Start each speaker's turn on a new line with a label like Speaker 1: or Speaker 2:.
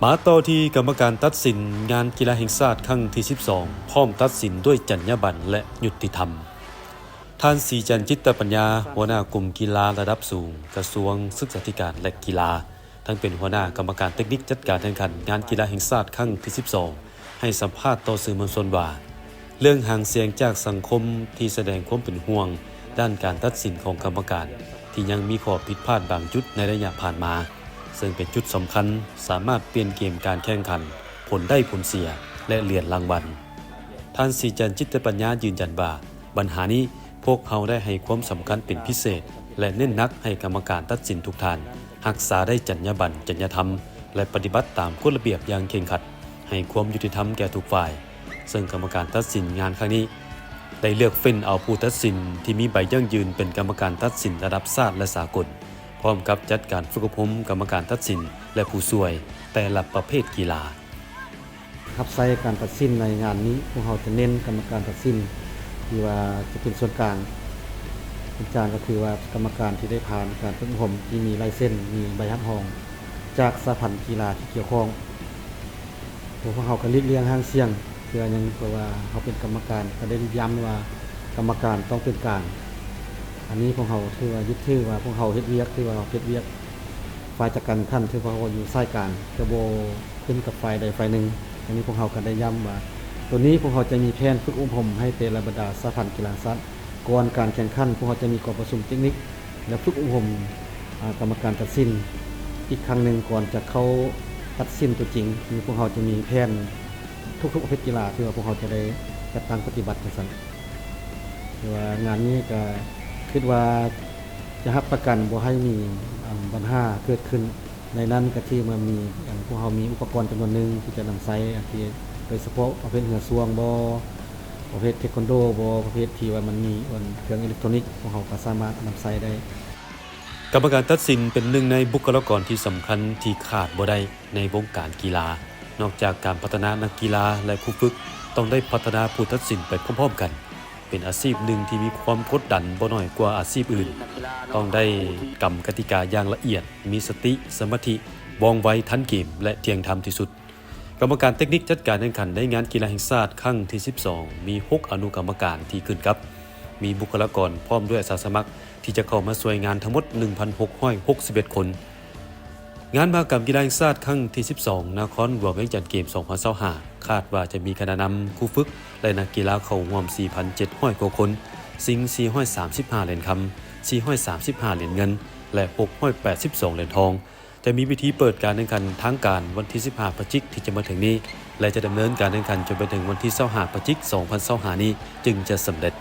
Speaker 1: มาต่อที่กรรมการตัดสินงานกีฬาแห่งชาติครั้งที่12พร้อมตัดสินด้วยจรรยาบรรณและยุติธรรมท่านศรีจันทร์จิตตปัญญาหัวหน้ากลุ่มกีฬาระดับสูงกระทรวงศึกษาธิการและกีฬาทั้งเป็นหัวหน้ากรรมการเทคนิคจัดการแข่งขันงานกีฬาแห่งชาติครั้งที่12ให้สัมภาษณ์ต่อสื่อมวลชนว่าเรื่องห่างเสียงจากสังคมที่แสดงความเป็นห่วงด้านการตัดสินของกรรมการที่ยังมีข้อผิดพลาดบางจุดในระยะผ่านมาซึ่งเป็นจุดสำคัญสามารถเปลี่ยนเกมการแข่งขันผลได้ผลเสียและเหรียญรางวัลท่านศรีจันทร์จิตตปัญญายืนยันว่าปัญหานี้พวกเขาได้ให้ความสำคัญเป็นพิเศษและเน้นหนักให้กรรมการตัดสินทุกท่านรักษาได้จรรยาบรรณจรรยธรรมและปฏิบัติตามกฎระเบียบอย่างเคร่งครัดให้ความยุติธรรมแก่ทุกฝ่ายซึ่งกรรมการตัดสินงานครั้งนี้ได้เลือกเฟ้นเอาผู้ตัดสินที่มีใบยั่งยืนเป็นกรรมการตัดสินระดับชาติและสากลพร้อมกับจัดการฝึกอบรมกรรมการตัดสินและผู้ช่วยแต่ละประเภทกีฬา
Speaker 2: ครับใช้การตัดสินในงานนี้พวกเราจะเน้นกรรมการตัดสินที่ว่าจะเป็นส่วนกลางเป็นกลางก็คือว่ากรรมการที่ได้ผ่านการฝึกอบรมที่มีลายเส้นมีใบรับรองจากสหพันธ์กีฬาที่เกี่ยวข้องพวกเราก็เรียงห่างเสียงเพื่อยังเพราะว่าเขาเป็นกรรมการก็ได้ย้ำว่ากรรมการต้องเป็นกลางอันนี้พวกเราถือว่ายึดถือว่าพวกเราเฮ็ดเวียกถือว่าเราเฮ็ดเวียกฝ่ายจัดการท่านถือว่าเราอยู่สายกลางจะบ่ขึ้นกับฝ่ายใดฝ่ายหนึ่งอันนี้พวกเราก็ได้ย้ำว่าตัวนี้พวกเราจะมีแผนฝึกอบรมให้แต่ละบรรดาสหพันธ์กีฬาสัตว์ก่อนการแข่งขันพวกเราจะมีการประชุมเทคนิคและฝึกอบรมกรรมการตัดสินอีกครั้งหนึ่งก่อนจะเข้าตัดสินตัวจริงมีพวกเราจะมีแผนทุกๆประเภทกีฬาที่ว่าพวกเราจะได้จัดตั้งปฏิบัติกันสั่นว่างานนี้ก็คิดว่าจะรับประกันบ่ให้มีปัญหาเกิดขึ้นในนั้นก็ที่มันมีพวกเรามีอุปกรณ์จำนวนหนึ่งที่จะนำใช้ที่โดยเฉพาะประเภทเหือซ่วงบ่ประเภทเทควันโดบ่ประเภทที่ว่ามันมีเครื่องอิเล็กทรอนิกส์พวกเราก็สามารถนำใช้ได้
Speaker 1: กรรมการตัดสินเป็นหนึ่งในบุคลากรที่สำคัญที่ขาดบ่ได้ในวงการกีฬานอกจากการพัฒนานักกีฬาและผู้ฝึกต้องได้พัฒนาผู้ตัดสินไปพร้อมๆกันเป็นอาชีพหนึ่งที่มีความกดดันบ่น้อยกว่าอาชีพอื่นต้องได้กำกติกาอย่างละเอียดมีสติสมาธิว่องไวทันเกมและเที่ยงธรรมที่สุดกรรมการเทคนิคจัดการแข่งขันในงานกีฬาแห่งชาติครั้งที่12มี6อนุกรรมการที่ขึ้นครับมีบุคลากรพร้อมด้วยอาสาสมัครที่จะเข้ามาช่วยงานทั้งหมด 1,661 คนงานมหกรรมกีฬาแห่งชาติครั้งที่12นครหลวงเวียงจันทร์เกม 2025 คาดว่าจะมีคณะนำผู้ฝึกและนักกีฬาเข้าร่วม 4,700 กว่าคนซิง435 เหรียญคำ435 เหรียญเงินและ682 เหรียญทองจะมีวิธีเปิดการแข่งขันทางการวันที่ 15 พฤศจิกายนที่จะมาถึงนี้และจะดำเนินการแข่งขันจนไปถึงวันที่ 25 พฤศจิกายน 2025 นี้จึงจะสำเร็จ